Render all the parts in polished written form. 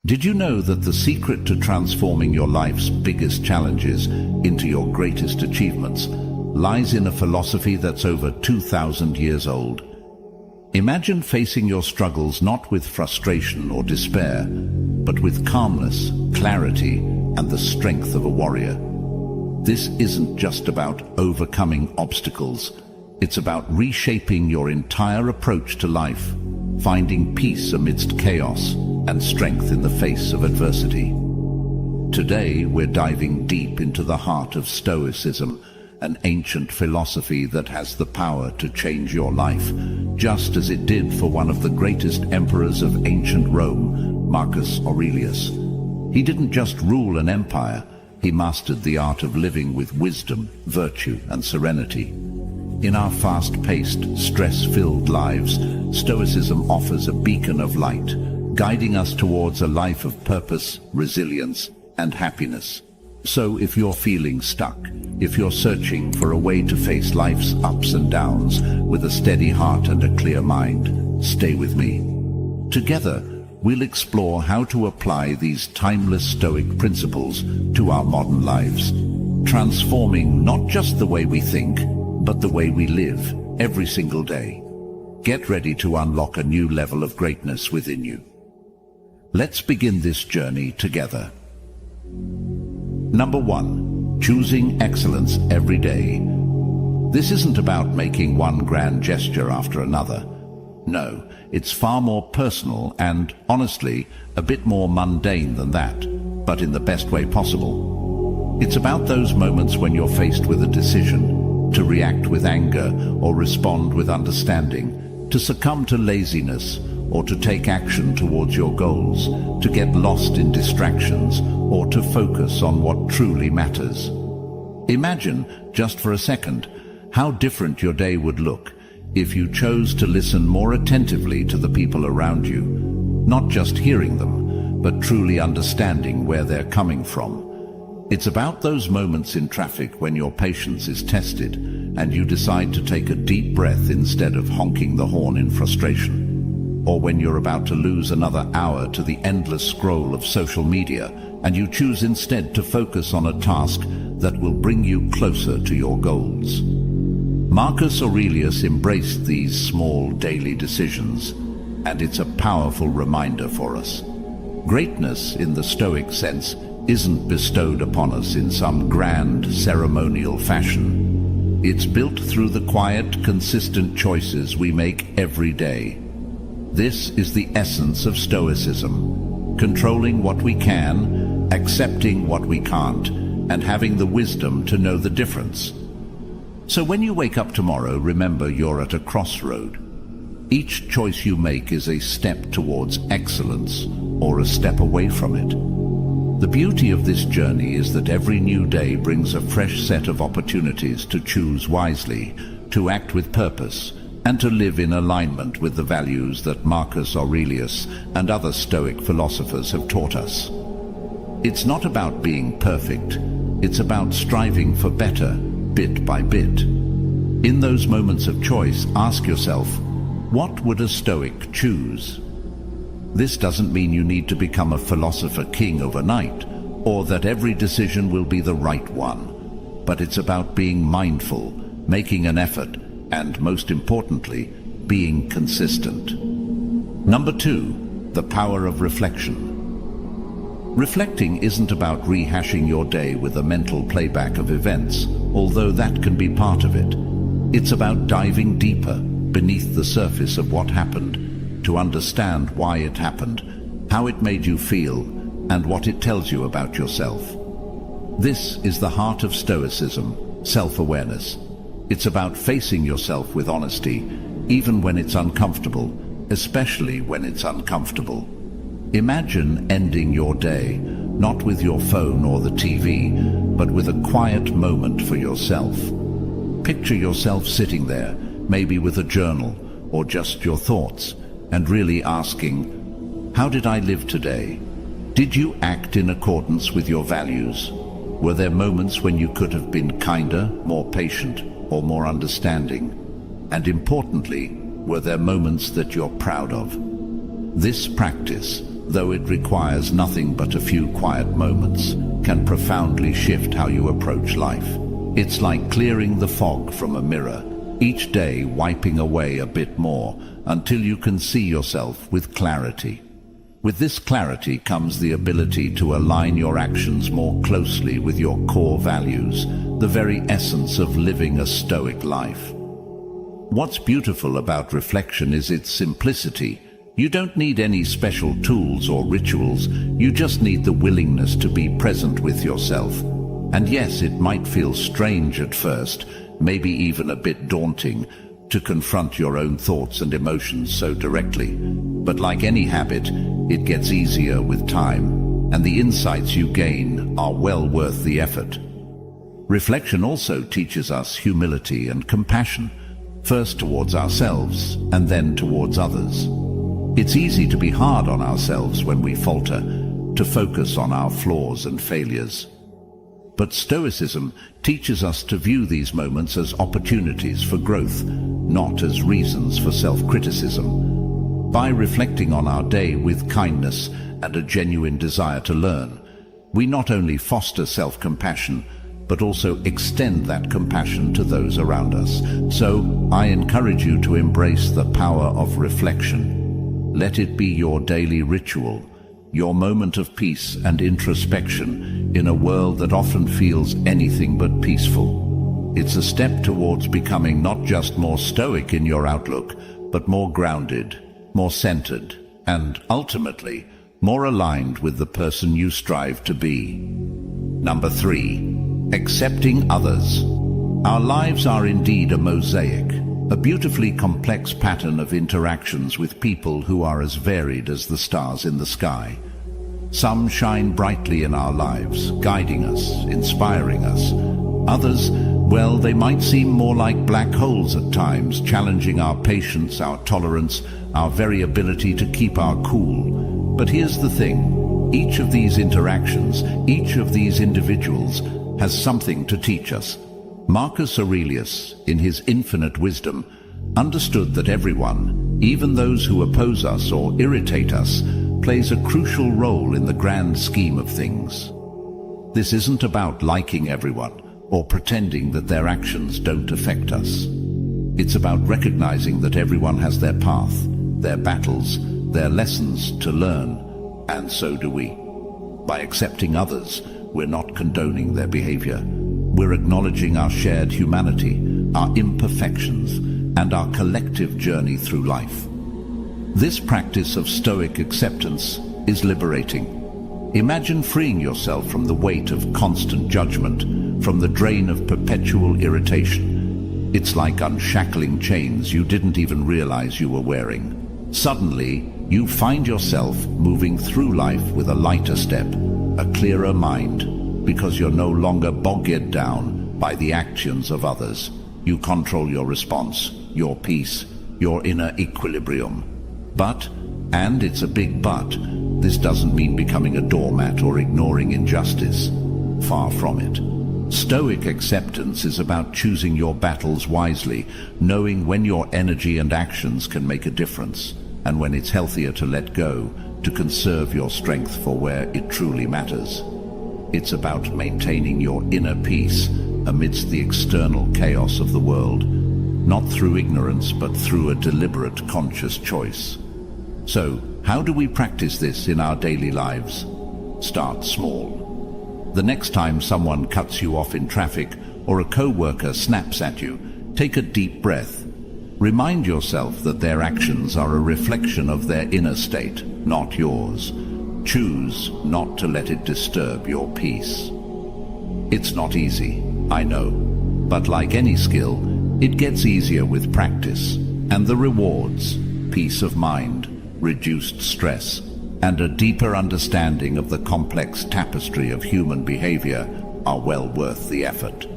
Did you know that the secret to transforming your life's biggest challenges into your greatest achievements lies in a philosophy that's over 2,000 years old? Imagine facing your struggles not with frustration or despair, but with calmness, clarity, and the strength of a warrior. This isn't just about overcoming obstacles. It's about reshaping your entire approach to life, finding peace amidst chaos and strength in the face of adversity. Today, we're diving deep into the heart of Stoicism, an ancient philosophy that has the power to change your life, just as it did for one of the greatest emperors of ancient Rome, Marcus Aurelius. He didn't just rule an empire, he mastered the art of living with wisdom, virtue, and serenity. In our fast-paced, stress-filled lives, Stoicism offers a beacon of light, guiding us towards a life of purpose, resilience, and happiness. So if you're feeling stuck, if you're searching for a way to face life's ups and downs with a steady heart and a clear mind, stay with me. Together, we'll explore how to apply these timeless Stoic principles to our modern lives, transforming not just the way we think, but the way we live every single day. Get ready to unlock a new level of greatness within you. Let's begin this journey together. Number 1, choosing excellence every day. This isn't about making one grand gesture after another. No, it's far more personal and, honestly, a bit more mundane than that, but in the best way possible. It's about those moments when you're faced with a decision, to react with anger or respond with understanding, to succumb to laziness or to take action towards your goals, to get lost in distractions or to focus on what truly matters. Imagine, just for a second, how different your day would look if you chose to listen more attentively to the people around you, not just hearing them, but truly understanding where they're coming from. It's about those moments in traffic when your patience is tested and you decide to take a deep breath instead of honking the horn in frustration. Or when you're about to lose another hour to the endless scroll of social media and you choose instead to focus on a task that will bring you closer to your goals. Marcus Aurelius embraced these small daily decisions, and it's a powerful reminder for us. Greatness, in the Stoic sense, isn't bestowed upon us in some grand ceremonial fashion. It's built through the quiet, consistent choices we make every day. This is the essence of Stoicism, controlling what we can, accepting what we can't, and having the wisdom to know the difference. So when you wake up tomorrow, remember you're at a crossroad. Each choice you make is a step towards excellence or a step away from it. The beauty of this journey is that every new day brings a fresh set of opportunities to choose wisely, to act with purpose, and to live in alignment with the values that Marcus Aurelius and other Stoic philosophers have taught us. It's not about being perfect, it's about striving for better, bit by bit. In those moments of choice, ask yourself, what would a Stoic choose? This doesn't mean you need to become a philosopher king overnight, or that every decision will be the right one. But it's about being mindful, making an effort, and most importantly, being consistent. Number 2, the power of reflection. Reflecting isn't about rehashing your day with a mental playback of events, although that can be part of it. It's about diving deeper beneath the surface of what happened, to understand why it happened, how it made you feel, and what it tells you about yourself. This is the heart of Stoicism, self-awareness. It's about facing yourself with honesty, even when it's uncomfortable, especially when it's uncomfortable. Imagine ending your day, not with your phone or the TV, but with a quiet moment for yourself. Picture yourself sitting there, maybe with a journal or just your thoughts, and really asking, how did I live today? Did you act in accordance with your values? Were there moments when you could have been kinder, more patient, or more understanding? And importantly, were there moments that you're proud of? This practice, though it requires nothing but a few quiet moments, can profoundly shift how you approach life. It's like clearing the fog from a mirror, each day wiping away a bit more until you can see yourself with clarity. With this clarity comes the ability to align your actions more closely with your core values, the very essence of living a Stoic life. What's beautiful about reflection is its simplicity. You don't need any special tools or rituals, you just need the willingness to be present with yourself. And yes, it might feel strange at first, maybe even a bit daunting, to confront your own thoughts and emotions so directly. But like any habit, it gets easier with time, and the insights you gain are well worth the effort. Reflection also teaches us humility and compassion, first towards ourselves and then towards others. It's easy to be hard on ourselves when we falter, to focus on our flaws and failures. But Stoicism teaches us to view these moments as opportunities for growth, not as reasons for self-criticism. By reflecting on our day with kindness and a genuine desire to learn, we not only foster self-compassion, but also extend that compassion to those around us. So, I encourage you to embrace the power of reflection. Let it be your daily ritual, your moment of peace and introspection in a world that often feels anything but peaceful. It's a step towards becoming not just more stoic in your outlook, but more grounded, more centered, and ultimately, more aligned with the person you strive to be. Number 3, accepting others. Our lives are indeed a mosaic, a beautifully complex pattern of interactions with people who are as varied as the stars in the sky. Some shine brightly in our lives, guiding us, inspiring us. Others, well, they might seem more like black holes at times, challenging our patience, our tolerance, our very ability to keep our cool. But here's the thing, each of these interactions, each of these individuals has something to teach us. Marcus Aurelius, in his infinite wisdom, understood that everyone, even those who oppose us or irritate us, plays a crucial role in the grand scheme of things. This isn't about liking everyone or pretending that their actions don't affect us. It's about recognizing that everyone has their path, their battles, their lessons to learn, and so do we. By accepting others, we're not condoning their behavior. We're acknowledging our shared humanity, our imperfections, and our collective journey through life. This practice of Stoic acceptance is liberating. Imagine freeing yourself from the weight of constant judgment, from the drain of perpetual irritation. It's like unshackling chains you didn't even realize you were wearing. Suddenly, you find yourself moving through life with a lighter step, a clearer mind, because you're no longer bogged down by the actions of others. You control your response, your peace, your inner equilibrium. But, and it's a big but, this doesn't mean becoming a doormat or ignoring injustice. Far from it. Stoic acceptance is about choosing your battles wisely, knowing when your energy and actions can make a difference, and when it's healthier to let go, to conserve your strength for where it truly matters. It's about maintaining your inner peace amidst the external chaos of the world, not through ignorance but through a deliberate, conscious choice. So, how do we practice this in our daily lives? Start small. The next time someone cuts you off in traffic or a co-worker snaps at you, take a deep breath. Remind yourself that their actions are a reflection of their inner state, not yours. Choose not to let it disturb your peace. It's not easy, I know, but like any skill, it gets easier with practice, and the rewards, peace of mind, reduced stress, and a deeper understanding of the complex tapestry of human behavior are well worth the effort.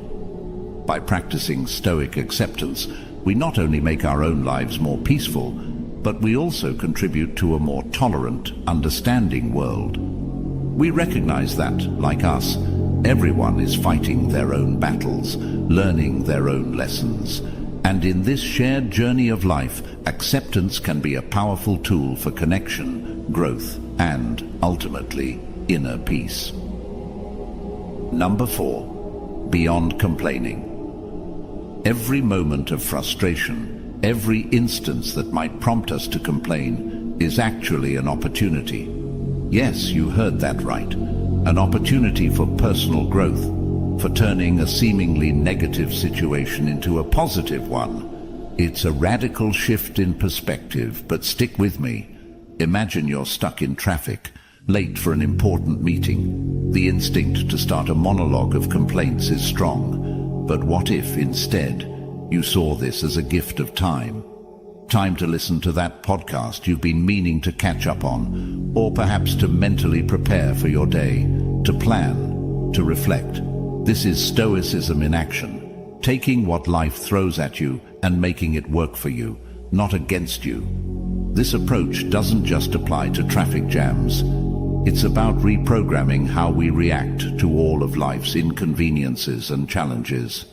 By practicing Stoic acceptance, we not only make our own lives more peaceful, but we also contribute to a more tolerant, understanding world. We recognize that, like us, everyone is fighting their own battles, learning their own lessons, and in this shared journey of life, acceptance can be a powerful tool for connection, growth, and, ultimately, inner peace. Number 4. Beyond complaining. Every moment of frustration, every instance that might prompt us to complain, is actually an opportunity. Yes, you heard that right. An opportunity for personal growth, for turning a seemingly negative situation into a positive one. It's a radical shift in perspective, but stick with me. Imagine you're stuck in traffic, late for an important meeting. The instinct to start a monologue of complaints is strong. But what if, instead, you saw this as a gift of time? Time to listen to that podcast you've been meaning to catch up on, or perhaps to mentally prepare for your day, to plan, to reflect. This is Stoicism in action, taking what life throws at you and making it work for you, not against you. This approach doesn't just apply to traffic jams. It's about reprogramming how we react to all of life's inconveniences and challenges.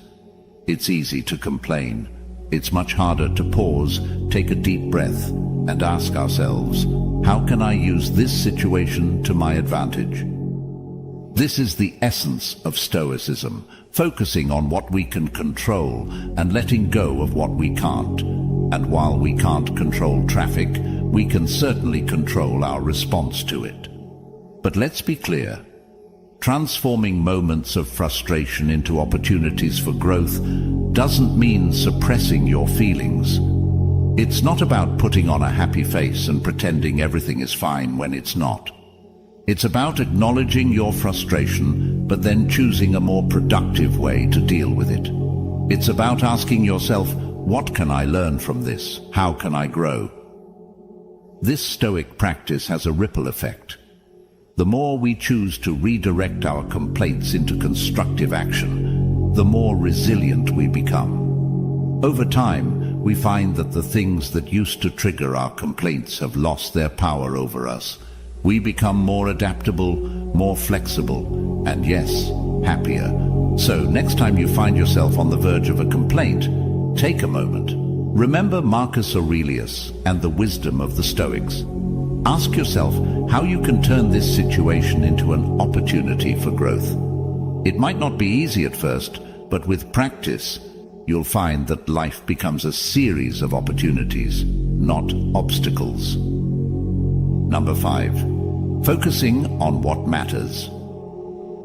It's easy to complain. It's much harder to pause, take a deep breath, and ask ourselves, how can I use this situation to my advantage? This is the essence of Stoicism, focusing on what we can control and letting go of what we can't. And while we can't control traffic, we can certainly control our response to it. But let's be clear. Transforming moments of frustration into opportunities for growth doesn't mean suppressing your feelings. It's not about putting on a happy face and pretending everything is fine when it's not. It's about acknowledging your frustration, but then choosing a more productive way to deal with it. It's about asking yourself, what can I learn from this? How can I grow? This Stoic practice has a ripple effect. The more we choose to redirect our complaints into constructive action, the more resilient we become. Over time, we find that the things that used to trigger our complaints have lost their power over us. We become more adaptable, more flexible, and yes, happier. So next time you find yourself on the verge of a complaint, take a moment. Remember Marcus Aurelius and the wisdom of the Stoics. Ask yourself how you can turn this situation into an opportunity for growth. It might not be easy at first, but with practice, you'll find that life becomes a series of opportunities, not obstacles. Number 5. Focusing on what matters.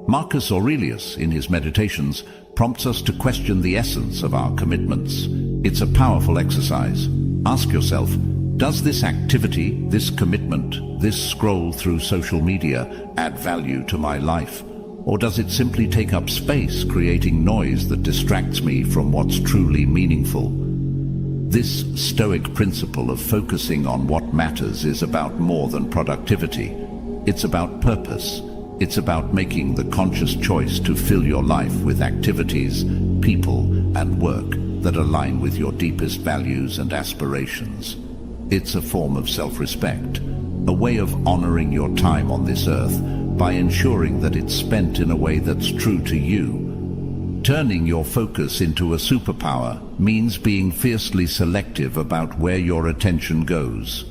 Marcus Aurelius, in his Meditations, prompts us to question the essence of our commitments. It's a powerful exercise. Ask yourself, does this activity, this commitment, this scroll through social media add value to my life? Or does it simply take up space, creating noise that distracts me from what's truly meaningful? This Stoic principle of focusing on what matters is about more than productivity. It's about purpose. It's about making the conscious choice to fill your life with activities, people, and work that align with your deepest values and aspirations. It's a form of self-respect, a way of honoring your time on this earth by ensuring that it's spent in a way that's true to you. Turning your focus into a superpower means being fiercely selective about where your attention goes.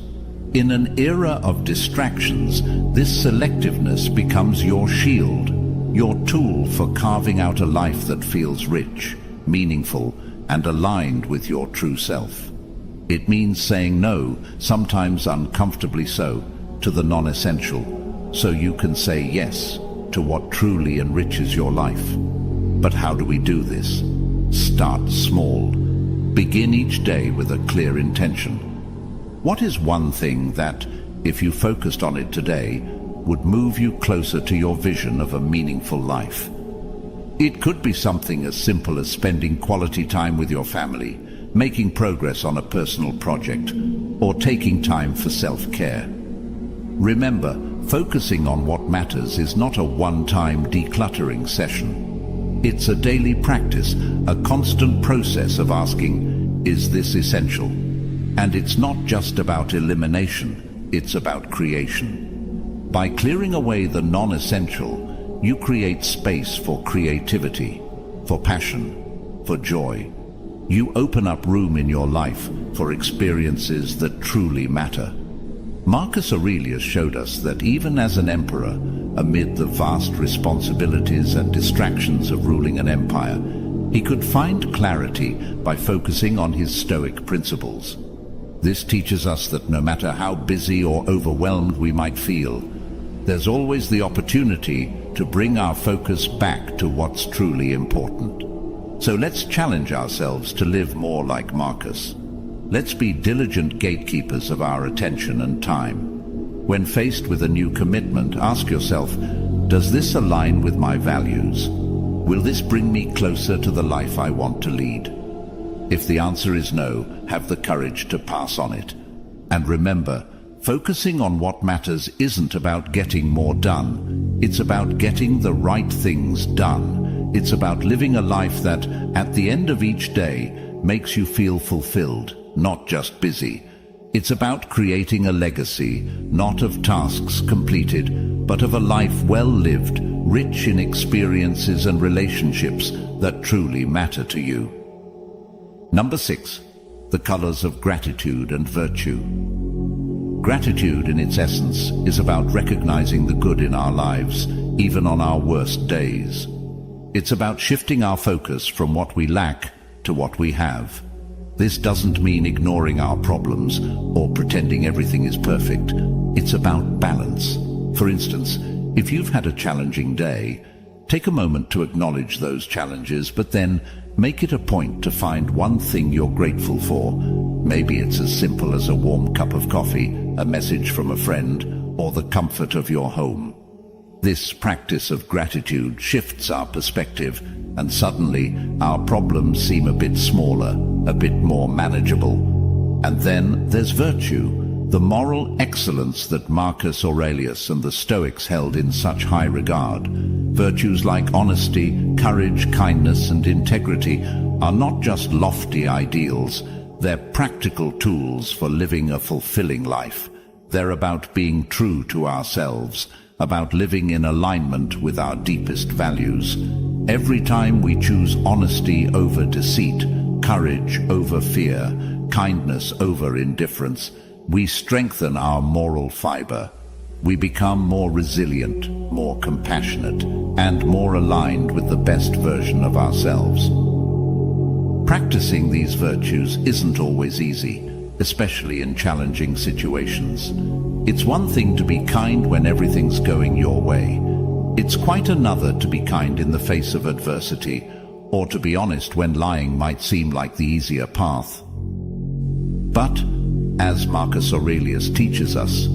In an era of distractions, this selectiveness becomes your shield, your tool for carving out a life that feels rich, meaningful, and aligned with your true self. It means saying no, sometimes uncomfortably so, to the non-essential, so you can say yes to what truly enriches your life. But how do we do this? Start small. Begin each day with a clear intention. What is one thing that, if you focused on it today, would move you closer to your vision of a meaningful life? It could be something as simple as spending quality time with your family, making progress on a personal project, or taking time for self-care. Remember, focusing on what matters is not a one-time decluttering session. It's a daily practice, a constant process of asking, is this essential? And it's not just about elimination, it's about creation. By clearing away the non-essential, you create space for creativity, for passion, for joy. You open up room in your life for experiences that truly matter. Marcus Aurelius showed us that even as an emperor, amid the vast responsibilities and distractions of ruling an empire, he could find clarity by focusing on his Stoic principles. This teaches us that no matter how busy or overwhelmed we might feel, there's always the opportunity to bring our focus back to what's truly important. So let's challenge ourselves to live more like Marcus. Let's be diligent gatekeepers of our attention and time. When faced with a new commitment, ask yourself, does this align with my values? Will this bring me closer to the life I want to lead? If the answer is no, have the courage to pass on it. And remember, focusing on what matters isn't about getting more done. It's about getting the right things done. It's about living a life that, at the end of each day, makes you feel fulfilled, not just busy. It's about creating a legacy, not of tasks completed, but of a life well lived, rich in experiences and relationships that truly matter to you. Number 6. The colors of gratitude and virtue. Gratitude, in its essence, is about recognizing the good in our lives, even on our worst days. It's about shifting our focus from what we lack to what we have. This doesn't mean ignoring our problems or pretending everything is perfect. It's about balance. For instance, if you've had a challenging day, take a moment to acknowledge those challenges, but then make it a point to find one thing you're grateful for. Maybe it's as simple as a warm cup of coffee, a message from a friend, or the comfort of your home. This practice of gratitude shifts our perspective, and suddenly our problems seem a bit smaller, a bit more manageable. And then there's virtue, the moral excellence that Marcus Aurelius and the Stoics held in such high regard. Virtues like honesty, courage, kindness, and integrity are not just lofty ideals, they're practical tools for living a fulfilling life. They're about being true to ourselves, about living in alignment with our deepest values. Every time we choose honesty over deceit, courage over fear, kindness over indifference, we strengthen our moral fiber. We become more resilient, more compassionate, and more aligned with the best version of ourselves. Practicing these virtues isn't always easy, especially in challenging situations. It's one thing to be kind when everything's going your way. It's quite another to be kind in the face of adversity, or to be honest when lying might seem like the easier path. But, as Marcus Aurelius teaches us,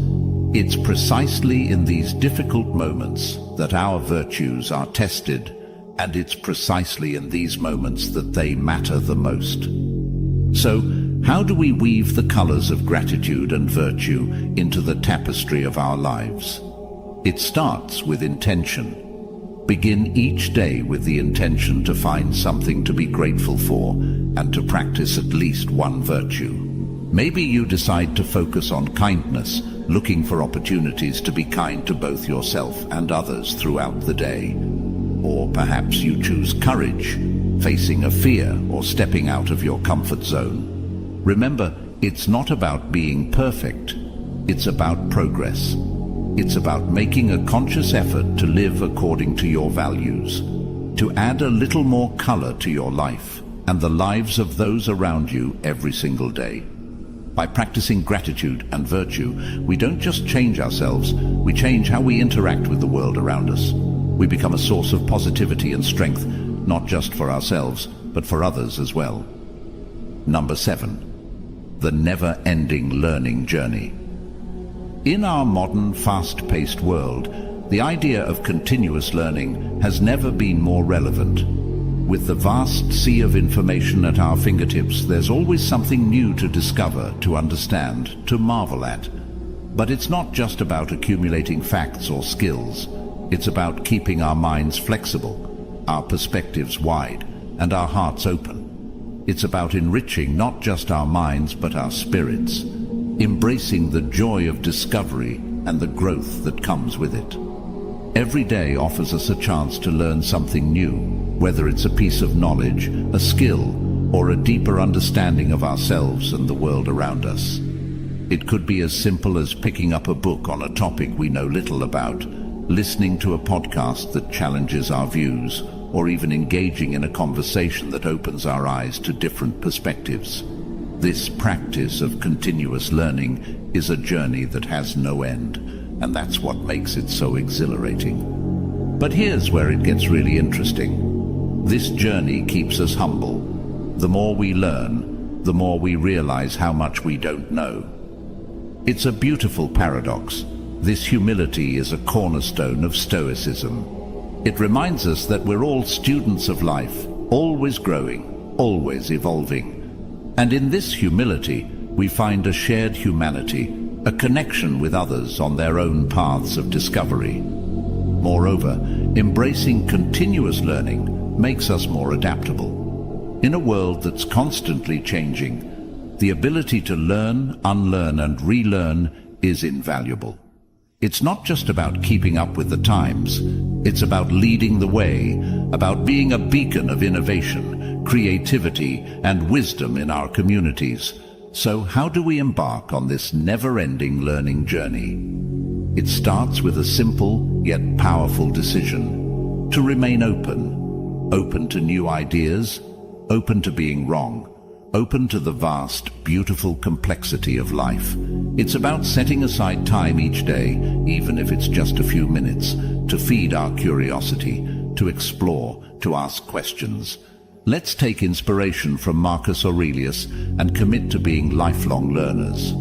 it's precisely in these difficult moments that our virtues are tested, and it's precisely in these moments that they matter the most. So, how do we weave the colors of gratitude and virtue into the tapestry of our lives? It starts with intention. Begin each day with the intention to find something to be grateful for and to practice at least one virtue. Maybe you decide to focus on kindness, looking for opportunities to be kind to both yourself and others throughout the day. Or perhaps you choose courage, facing a fear or stepping out of your comfort zone. Remember, it's not about being perfect. It's about progress. It's about making a conscious effort to live according to your values, to add a little more color to your life and the lives of those around you every single day. By practicing gratitude and virtue, we don't just change ourselves, we change how we interact with the world around us. We become a source of positivity and strength, not just for ourselves, but for others as well. Number 7. The never-ending learning journey. In our modern, fast-paced world, the idea of continuous learning has never been more relevant. With the vast sea of information at our fingertips, there's always something new to discover, to understand, to marvel at. But it's not just about accumulating facts or skills. It's about keeping our minds flexible, our perspectives wide, and our hearts open. It's about enriching not just our minds but our spirits, embracing the joy of discovery and the growth that comes with it. Every day offers us a chance to learn something new, whether it's a piece of knowledge, a skill, or a deeper understanding of ourselves and the world around us. It could be as simple as picking up a book on a topic we know little about, listening to a podcast that challenges our views, or even engaging in a conversation that opens our eyes to different perspectives. This practice of continuous learning is a journey that has no end, and that's what makes it so exhilarating. But here's where it gets really interesting. This journey keeps us humble. The more we learn, the more we realize how much we don't know. It's a beautiful paradox. This humility is a cornerstone of Stoicism. It reminds us that we're all students of life, always growing, always evolving. And in this humility, we find a shared humanity, a connection with others on their own paths of discovery. Moreover, embracing continuous learning makes us more adaptable. In a world that's constantly changing, the ability to learn, unlearn, and relearn is invaluable. It's not just about keeping up with the times. It's about leading the way, about being a beacon of innovation, creativity, and wisdom in our communities. So how do we embark on this never-ending learning journey? It starts with a simple yet powerful decision: to remain open to new ideas, open to being wrong, open to the vast, beautiful complexity of life. It's about setting aside time each day, even if it's just a few minutes, to feed our curiosity, to explore, to ask questions. Let's take inspiration from Marcus Aurelius and commit to being lifelong learners.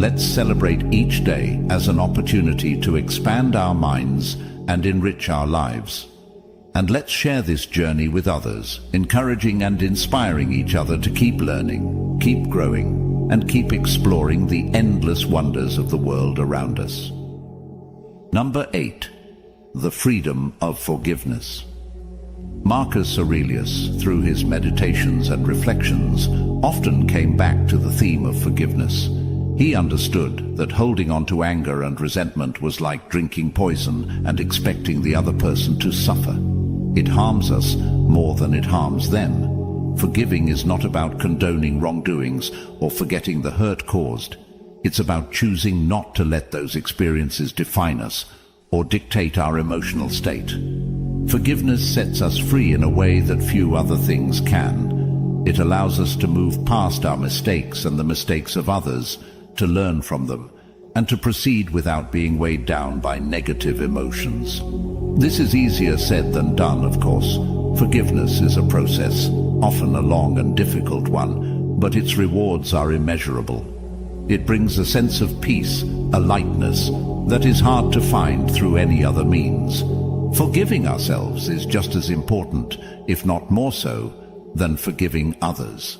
Let's celebrate each day as an opportunity to expand our minds and enrich our lives. And let's share this journey with others, encouraging and inspiring each other to keep learning, keep growing, and keep exploring the endless wonders of the world around us. Number 8. The freedom of forgiveness. Marcus Aurelius, through his meditations and reflections, often came back to the theme of forgiveness. He understood that holding on to anger and resentment was like drinking poison and expecting the other person to suffer. It harms us more than it harms them. Forgiving is not about condoning wrongdoings or forgetting the hurt caused. It's about choosing not to let those experiences define us or dictate our emotional state. Forgiveness sets us free in a way that few other things can. It allows us to move past our mistakes and the mistakes of others, to learn from them, and to proceed without being weighed down by negative emotions. This is easier said than done, of course. Forgiveness is a process, often a long and difficult one, but its rewards are immeasurable. It brings a sense of peace, a lightness, that is hard to find through any other means. Forgiving ourselves is just as important, if not more so, than forgiving others.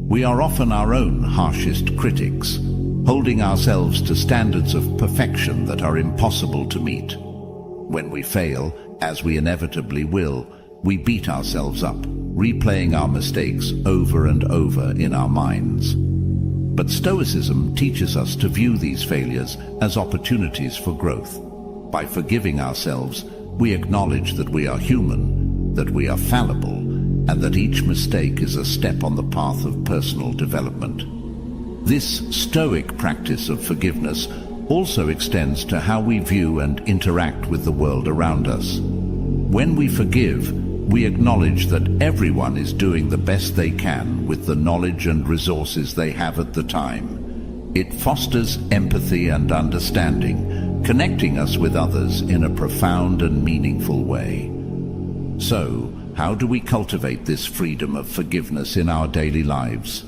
We are often our own harshest critics, holding ourselves to standards of perfection that are impossible to meet. When we fail, as we inevitably will, we beat ourselves up, replaying our mistakes over and over in our minds. But Stoicism teaches us to view these failures as opportunities for growth. By forgiving ourselves, we acknowledge that we are human, that we are fallible, and that each mistake is a step on the path of personal development. This Stoic practice of forgiveness also extends to how we view and interact with the world around us. When we forgive, we acknowledge that everyone is doing the best they can with the knowledge and resources they have at the time. It fosters empathy and understanding, connecting us with others in a profound and meaningful way. So, how do we cultivate this freedom of forgiveness in our daily lives?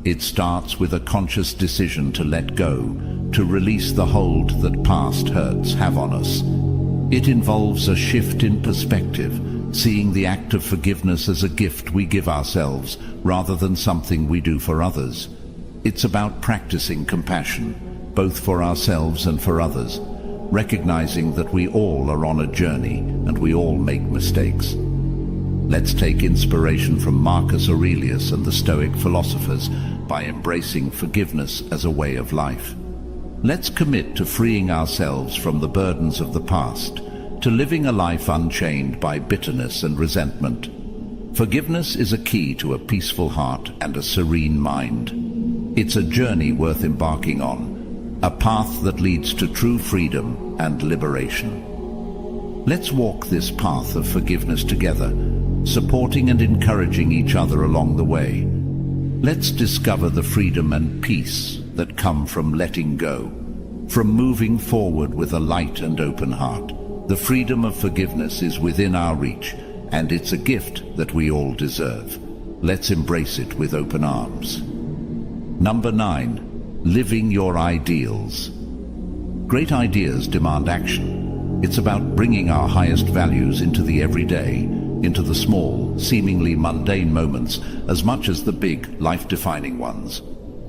It starts with a conscious decision to let go, to release the hold that past hurts have on us. It involves a shift in perspective, seeing the act of forgiveness as a gift we give ourselves rather than something we do for others. It's about practicing compassion, both for ourselves and for others, recognizing that we all are on a journey and we all make mistakes. Let's take inspiration from Marcus Aurelius and the Stoic philosophers by embracing forgiveness as a way of life. Let's commit to freeing ourselves from the burdens of the past, to living a life unchained by bitterness and resentment. Forgiveness is a key to a peaceful heart and a serene mind. It's a journey worth embarking on, a path that leads to true freedom and liberation. Let's walk this path of forgiveness together, supporting and encouraging each other along the way. Let's discover the freedom and peace that come from letting go, from moving forward with a light and open heart. The freedom of forgiveness is within our reach, and it's a gift that we all deserve. Let's embrace it with open arms. Number 9, living your ideals. Great ideas demand action. It's about bringing our highest values into the everyday, into the small, seemingly mundane moments, as much as the big, life-defining ones.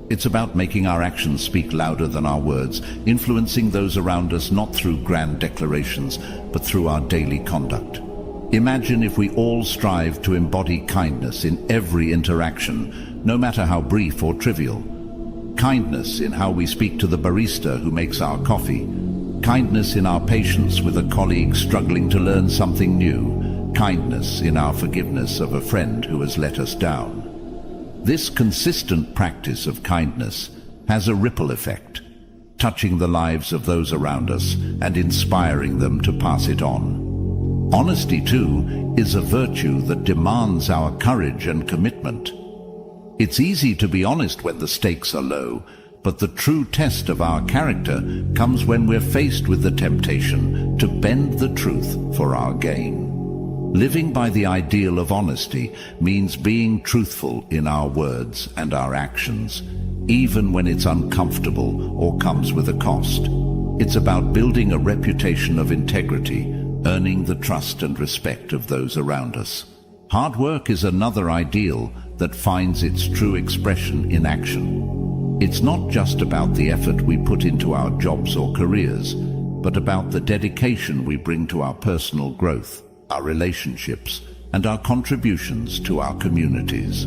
It's about making our actions speak louder than our words, influencing those around us not through grand declarations, but through our daily conduct. Imagine if we all strive to embody kindness in every interaction, no matter how brief or trivial. Kindness in how we speak to the barista who makes our coffee. Kindness in our patience with a colleague struggling to learn something new. Kindness in our forgiveness of a friend who has let us down. This consistent practice of kindness has a ripple effect, touching the lives of those around us and inspiring them to pass it on. Honesty, too, is a virtue that demands our courage and commitment. It's easy to be honest when the stakes are low, but the true test of our character comes when we're faced with the temptation to bend the truth for our gain. Living by the ideal of honesty means being truthful in our words and our actions, even when it's uncomfortable or comes with a cost. It's about building a reputation of integrity, earning the trust and respect of those around us. Hard work is another ideal that finds its true expression in action. It's not just about the effort we put into our jobs or careers, but about the dedication we bring to our personal growth, our relationships, and our contributions to our communities.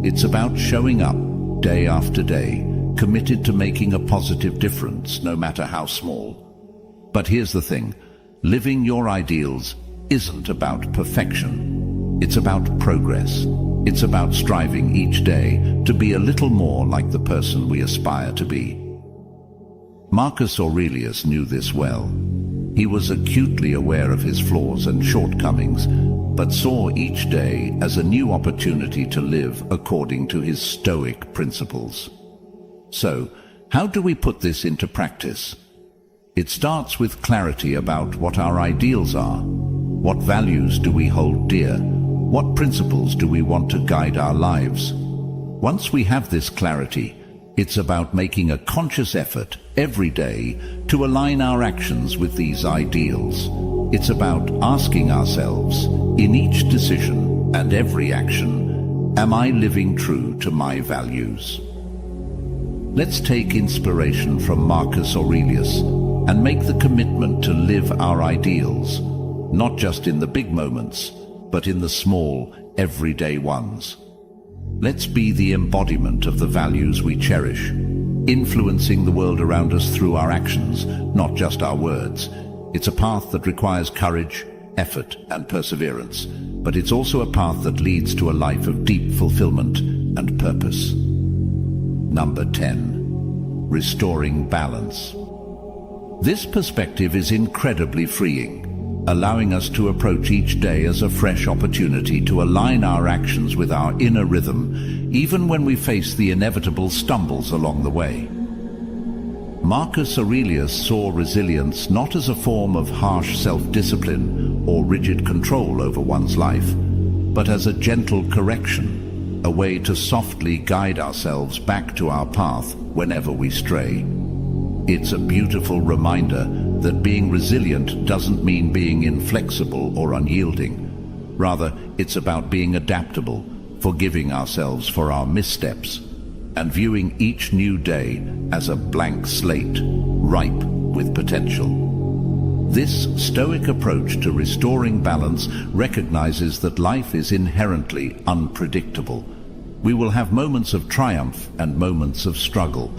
It's about showing up day after day, committed to making a positive difference, no matter how small. But here's the thing, living your ideals isn't about perfection. It's about progress. It's about striving each day to be a little more like the person we aspire to be. Marcus Aurelius knew this well. He was acutely aware of his flaws and shortcomings, but saw each day as a new opportunity to live according to his Stoic principles. So, how do we put this into practice? It starts with clarity about what our ideals are. What values do we hold dear? What principles do we want to guide our lives? Once we have this clarity, it's about making a conscious effort every day to align our actions with these ideals. It's about asking ourselves, in each decision and every action, am I living true to my values? Let's take inspiration from Marcus Aurelius and make the commitment to live our ideals, not just in the big moments, but in the small, everyday ones. Let's be the embodiment of the values we cherish, influencing the world around us through our actions, not just our words. It's a path that requires courage, effort, and perseverance, but it's also a path that leads to a life of deep fulfillment and purpose. Number 10. Restoring balance. This perspective is incredibly freeing, allowing us to approach each day as a fresh opportunity to align our actions with our inner rhythm, even when we face the inevitable stumbles along the way. Marcus Aurelius saw resilience not as a form of harsh self-discipline or rigid control over one's life, but as a gentle correction, a way to softly guide ourselves back to our path whenever we stray. It's a beautiful reminder that being resilient doesn't mean being inflexible or unyielding. Rather, it's about being adaptable, forgiving ourselves for our missteps, and viewing each new day as a blank slate, ripe with potential. This Stoic approach to restoring balance recognizes that life is inherently unpredictable. We will have moments of triumph and moments of struggle,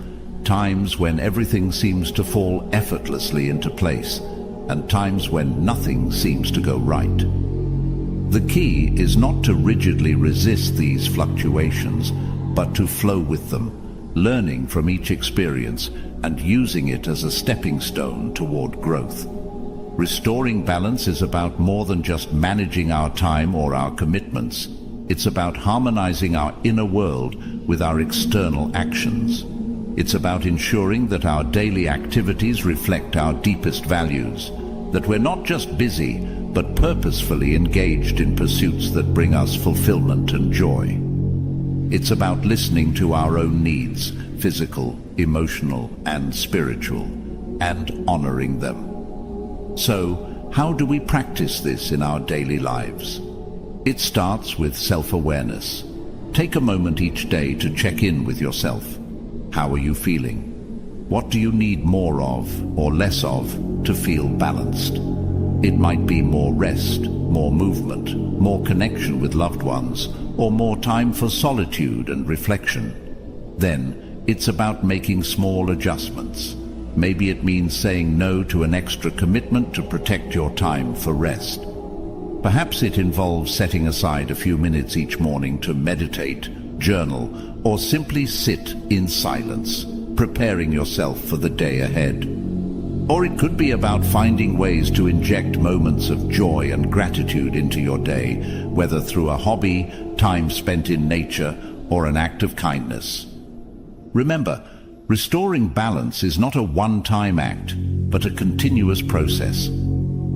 times when everything seems to fall effortlessly into place, and times when nothing seems to go right. The key is not to rigidly resist these fluctuations, but to flow with them, learning from each experience and using it as a stepping stone toward growth. Restoring balance is about more than just managing our time or our commitments. It's about harmonizing our inner world with our external actions. It's about ensuring that our daily activities reflect our deepest values, that we're not just busy, but purposefully engaged in pursuits that bring us fulfillment and joy. It's about listening to our own needs, physical, emotional, and spiritual, and honoring them. So, how do we practice this in our daily lives? It starts with self-awareness. Take a moment each day to check in with yourself. How are you feeling? What do you need more of or less of to feel balanced? It might be more rest, more movement, more connection with loved ones, or more time for solitude and reflection. Then, it's about making small adjustments. Maybe it means saying no to an extra commitment to protect your time for rest. Perhaps it involves setting aside a few minutes each morning to meditate, journal, or simply sit in silence, preparing yourself for the day ahead. Or it could be about finding ways to inject moments of joy and gratitude into your day, whether through a hobby, time spent in nature, or an act of kindness. Remember, restoring balance is not a one-time act, but a continuous process.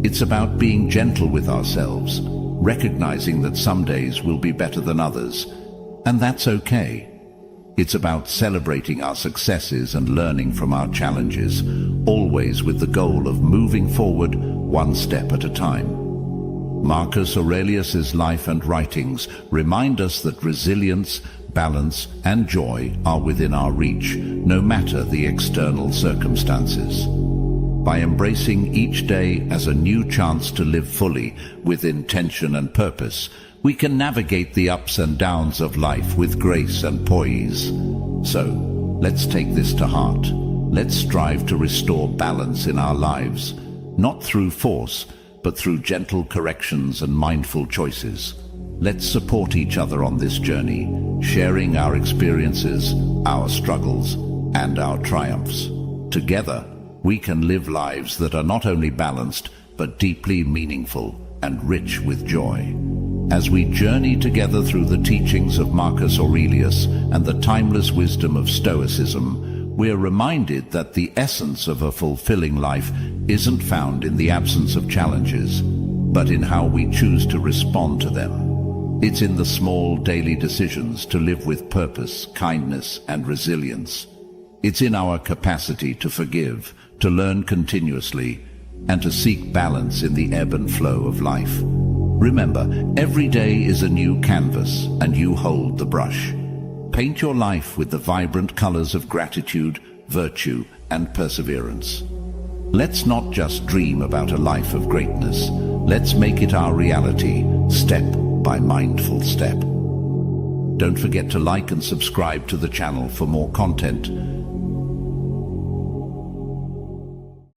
It's about being gentle with ourselves, recognizing that some days will be better than others, and that's okay. It's about celebrating our successes and learning from our challenges, always with the goal of moving forward one step at a time. Marcus Aurelius's life and writings remind us that resilience, balance, and joy are within our reach, no matter the external circumstances. By embracing each day as a new chance to live fully, with intention and purpose, we can navigate the ups and downs of life with grace and poise. So, let's take this to heart. Let's strive to restore balance in our lives, not through force, but through gentle corrections and mindful choices. Let's support each other on this journey, sharing our experiences, our struggles, and our triumphs. Together, we can live lives that are not only balanced, but deeply meaningful and rich with joy. As we journey together through the teachings of Marcus Aurelius and the timeless wisdom of Stoicism, we're reminded that the essence of a fulfilling life isn't found in the absence of challenges, but in how we choose to respond to them. It's in the small daily decisions to live with purpose, kindness, and resilience. It's in our capacity to forgive, to learn continuously, and to seek balance in the ebb and flow of life. Remember, every day is a new canvas, and you hold the brush. Paint your life with the vibrant colors of gratitude, virtue, and perseverance. Let's not just dream about a life of greatness. Let's make it our reality, step by mindful step. Don't forget to like and subscribe to the channel for more content.